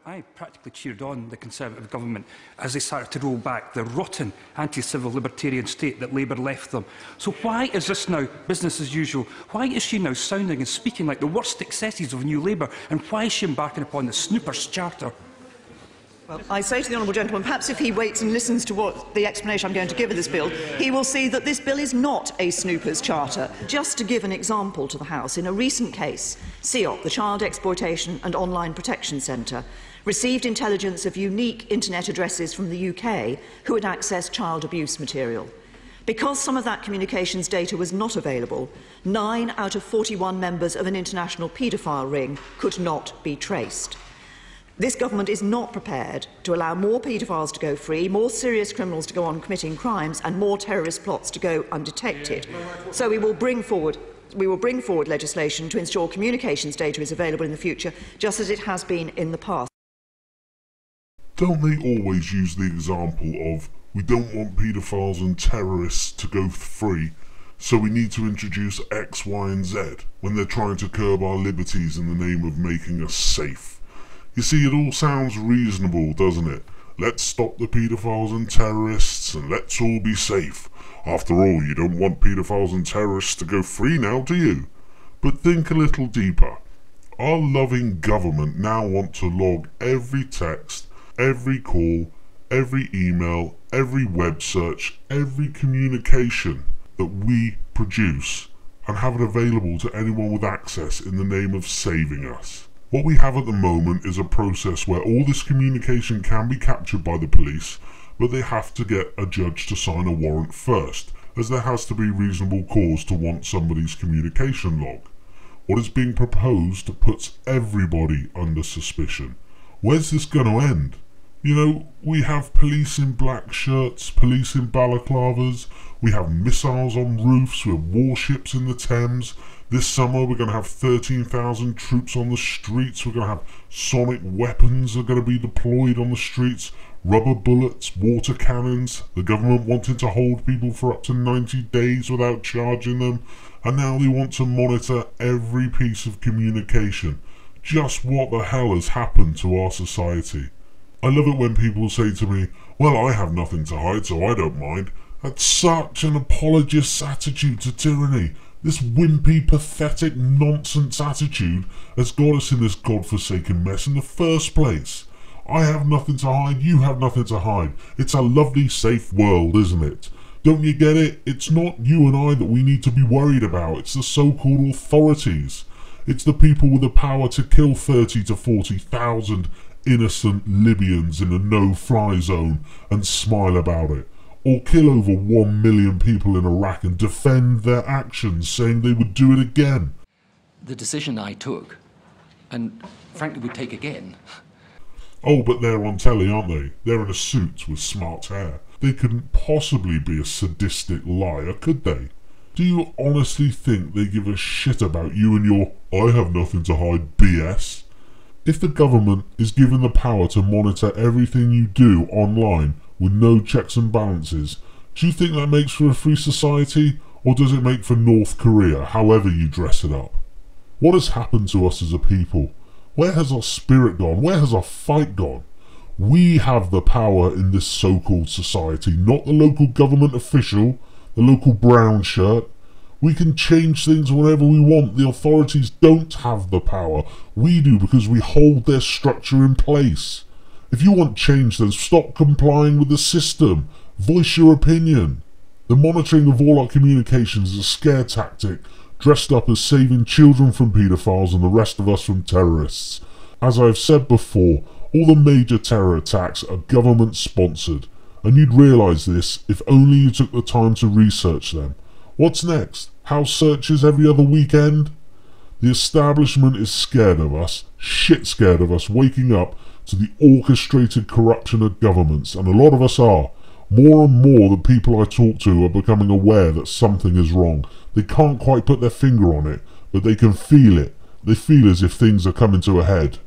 I practically cheered on the Conservative government as they started to roll back the rotten anti-civil libertarian state that Labour left them. So why is this now business as usual? Why is she now sounding and speaking like the worst excesses of New Labour? And why is she embarking upon the Snoopers Charter? Well, I say to the honourable gentleman, perhaps if he waits and listens to what the explanation I'm going to give of this bill, he will see that this bill is not a Snoopers Charter. Just to give an example to the House, in a recent case, CEOP, the Child Exploitation and Online Protection Centre, received intelligence of unique internet addresses from the UK who had accessed child abuse material. Because some of that communications data was not available, 9 out of 41 members of an international paedophile ring could not be traced. This government is not prepared to allow more paedophiles to go free, more serious criminals to go on committing crimes, and more terrorist plots to go undetected. So we will bring forward legislation to ensure communications data is available in the future, just as it has been in the past. Don't they always use the example of, we don't want paedophiles and terrorists to go free, so we need to introduce X, Y and Z when they're trying to curb our liberties in the name of making us safe? You see, it all sounds reasonable, doesn't it? Let's stop the paedophiles and terrorists and let's all be safe. After all, you don't want paedophiles and terrorists to go free now, do you? But think a little deeper. Our loving government now want to log every text, every call, every email, every web search, every communication that we produce and have it available to anyone with access in the name of saving us. What we have at the moment is a process where all this communication can be captured by the police, but they have to get a judge to sign a warrant first, as there has to be reasonable cause to want somebody's communication log. What is being proposed puts everybody under suspicion. Where's this going to end? You know, we have police in black shirts, police in balaclavas, we have missiles on roofs, we have warships in the Thames. This summer we're going to have 13,000 troops on the streets, we're going to have sonic weapons that are going to be deployed on the streets, rubber bullets, water cannons, the government wanting to hold people for up to 90 days without charging them, and now they want to monitor every piece of communication. Just what the hell has happened to our society? I love it when people say to me, well, I have nothing to hide, so I don't mind. That's such an apologist's attitude to tyranny. This wimpy, pathetic, nonsense attitude has got us in this godforsaken mess in the first place. I have nothing to hide, you have nothing to hide. It's a lovely, safe world, isn't it? Don't you get it? It's not you and I that we need to be worried about. It's the so-called authorities. It's the people with the power to kill 30 to 40,000 innocent Libyans in a no-fly zone and smile about it. Or kill over 1 million people in Iraq and defend their actions, saying they would do it again. The decision I took, and frankly would take again. Oh, but they're on telly, aren't they? They're in a suit with smart hair. They couldn't possibly be a sadistic liar, could they? Do you honestly think they give a shit about you and your I have nothing to hide BS? If the government is given the power to monitor everything you do online with no checks and balances, do you think that makes for a free society, or does it make for North Korea, however you dress it up? What has happened to us as a people? Where has our spirit gone? Where has our fight gone? We have the power in this so-called society, not the local government official, the local brown shirt. We can change things whenever we want. The authorities don't have the power. We do, because we hold their structure in place. If you want change, then stop complying with the system. Voice your opinion. The monitoring of all our communications is a scare tactic, dressed up as saving children from paedophiles and the rest of us from terrorists. As I've said before, all the major terror attacks are government-sponsored, and you'd realise this if only you took the time to research them. What's next? House searches every other weekend? The establishment is scared of us, shit scared of us, waking up to the orchestrated corruption of governments, and a lot of us are. More and more the people I talk to are becoming aware that something is wrong. They can't quite put their finger on it, but they can feel it. They feel as if things are coming to a head.